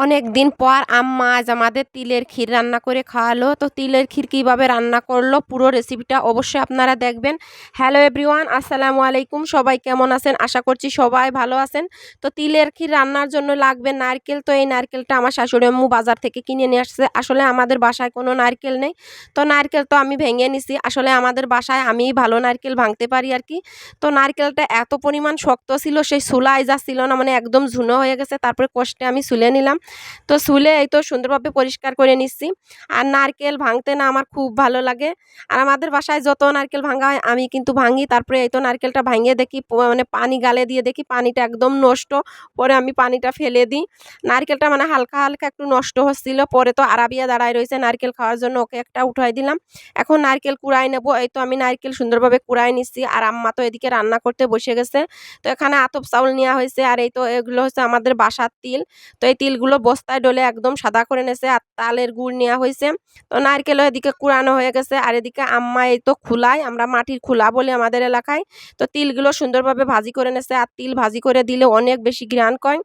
অনেক দিন পর আম্মা আজ আমাদের তিলের ক্ষীর রান্না করে খাওয়ালো। তো তিলের ক্ষীর কীভাবে রান্না করলো পুরো রেসিপিটা অবশ্যই আপনারা দেখবেন। হ্যালো এভরিওয়ান, আসসালামু আলাইকুম। সবাই কেমন আছেন? আশা করছি সবাই ভালো আছেন। তো তিলের ক্ষীর রান্নার জন্য লাগবে নারকেল। তো এই নারকেলটা আমার শাশুড়ি আম্মু বাজার থেকে কিনে নিয়ে আসছে। আসলে আমাদের বাসায় কোনো নারকেল নেই। তো নারকেল তো আমি ভেঙে নিছি। আসলে আমাদের বাসায় আমিই ভালো নারকেল ভাঙতে পারি আর কি। তো নারকেলটা এত পরিমাণ শক্ত ছিল, সেই ছুলাই যাচ্ছিল না, মানে একদম ঝুনো হয়ে গেছে। তারপরে কষ্টে আমি ছুলে নিলাম। তো ছুলে এই তো সুন্দরভাবে পরিষ্কার করে নিচ্ছি। আর নারকেল ভাঙতে না আমার খুব ভালো লাগে। আর আমাদের বাসায় যত নারকেল ভাঙা হয় আমি কিন্তু ভাঙি। তারপরে এই তো নারকেলটা ভাঙিয়ে দেখি মানে পানি গালে দিয়ে দেখি পানিটা একদম নষ্ট। পরে আমি পানিটা ফেলে দিই। নারকেলটা মানে হালকা হালকা একটু নষ্ট হচ্ছিল। পরে তো আরাবিয়া দাঁড়ায় রয়েছে নারকেল খাওয়ার জন্য, ওকে একটা উঠাই দিলাম। এখন নারকেল কুড়াই নেব। এই তো আমি নারকেল সুন্দরভাবে কুড়াই নিচ্ছি। আর আম্মা তো এদিকে রান্না করতে বসে গেছে। তো এখানে আতপ চাউল নেওয়া হয়েছে। আর এই তো এগুলো হচ্ছে আমাদের বাসার তিল। তো এই তিলগুলো বস্তায় ডলে একদম সাদা করে নেছে। আর তালের গুড় নেওয়া হয়েছে। তো নারকেলও এদিকে কুড়ানো হয়ে গেছে। আর এদিকে আম্মা এই তো খুলায়, আমরা মাটির খুলা বলি আমাদের এলাকায়। তো তিলগুলো সুন্দরভাবে ভাজি করে নেছে। আর তিল ভাজি করে দিলে অনেক বেশি ঘ্রাণ কয়।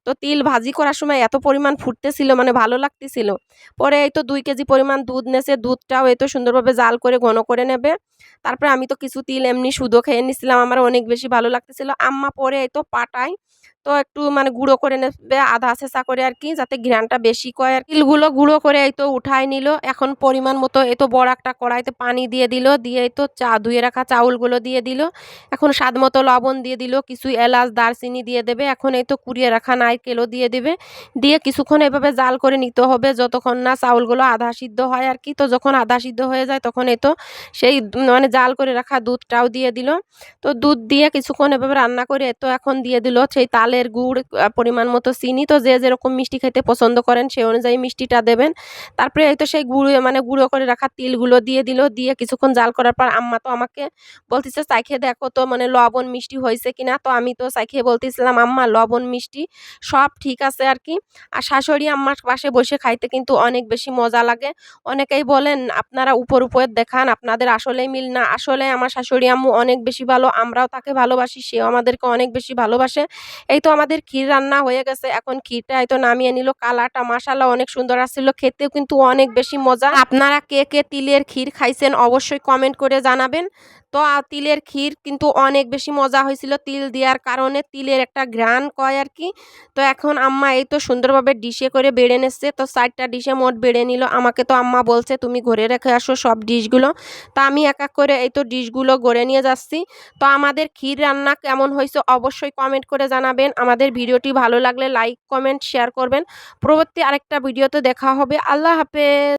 তো তিল ভাজি করার সময় এত পরিমাণ ফুটতেছিল, মানে ভালো লাগতেছিল। পরে এই তো 2 কেজি পরিমাণ দুধ নেছে। দুধটাও এই তো সুন্দরভাবে জাল করে ঘন করে নেবে। তারপরে আমি তো কিছু তিল এমনি শুধু খেয়ে নিছিলাম, আমার অনেক বেশি ভালো লাগতেছিল। আম্মা পরে এই তো পাটায় তো একটু মানে গুঁড়ো করে নেবে, আধা ছেঁচা করে আর কি, যাতে ঘ্রাণটা বেশি কয়। আর তিলগুলো গুঁড়ো করে এই তো উঠায় নিল। এখন পরিমাণ মতো এই তো বড় একটা কড়াইতে পানি দিয়ে দিল। দিয়ে এই তো ধুয়ে রাখা চাউলগুলো দিয়ে দিল। এখন স্বাদ মতো লবণ দিয়ে দিল, কিছু এলাচ দারচিনি দিয়ে দেবে। এখন এই তো কুড়িয়ে রাখা নারকেলও দিয়ে দেবে। দিয়ে কিছুক্ষণ এভাবে জাল করে নিতে হবে যতক্ষণ না চাউলগুলো আধা সিদ্ধ হয় আর কি। তো যখন আধা সিদ্ধ হয়ে যায় তখন এই তো সেই মানে জাল করে রাখা দুধটাও দিয়ে দিল। তো দুধ দিয়ে কিছুক্ষণ এভাবে রান্না করে তো এখন দিয়ে দিল সেই তালের গুড়, পরিমাণ মতো চিনি। তো যে যেরকম মিষ্টি খেতে পছন্দ করেন সেই অনুযায়ী মিষ্টিটা দেবেন। তারপরে এই তো সেই মানে গুঁড়ো করে রাখা তিলগুলো দিয়ে দিল। দিয়ে কিছুক্ষণ জাল করার পর আম্মা তো আমাকে বলতেছে চাইখে দেখো তো মানে লবণ মিষ্টি হয়েছে কিনা। তো আমি তো চাইখে বলতেছিলাম আম্মা লবণ মিষ্টি সব ঠিক আছে আর কি। আর শাশুড়ি আম্মার পাশে বসে খাইতে কিন্তু অনেক বেশি মজা লাগে। অনেকেই বলেন আপনারা উপর দেখান, আপনাদের আসলেই মিল না। আসলে আমার শাশুড়ি আম্মু অনেক বেশি ভালো, আমরাও তাকে ভালোবাসি, সেও আমাদেরকে অনেক বেশি ভালোবাসে। এই তো আমাদের ক্ষীর রান্না হয়ে গেছে। এখন ক্ষীরটা এই তো নামিয়ে নিল। কালারটা মাশাআল্লাহ অনেক সুন্দর আসছিল, খেতেও কিন্তু অনেক বেশি মজা। আপনারা কে কে তিলের ক্ষীর খাইছেন অবশ্যই কমেন্ট করে জানাবেন। তো তিলের ক্ষীর কিন্তু অনেক বেশি মজা হয়েছিল, তিল দেওয়ার কারণে তিলের একটা ঘ্রাণ কয় আর কি। তো এখন আম্মা এই তো সুন্দরভাবে ডিশে করে বেড়ে নিচ্ছে। তো 4টা ডিশে মোট বেড়ে নিল। আমাকে তো আম্মা বলছে তুমি ঘরে রেখে আসো সব ডিশগুলো। তা আমি এক এক করে এই তো ডিশগুলো গড়ে নিয়ে যাচ্ছি। তো আমাদের ক্ষীর রান্না কেমন হয়েছে অবশ্যই কমেন্ট করে জানাবেন। আমাদের ভিডিওটি ভালো লাগলে লাইক কমেন্ট শেয়ার করবেন। পরবর্তী আরেকটা ভিডিওতে দেখা হবে। আল্লাহ হাফেজ।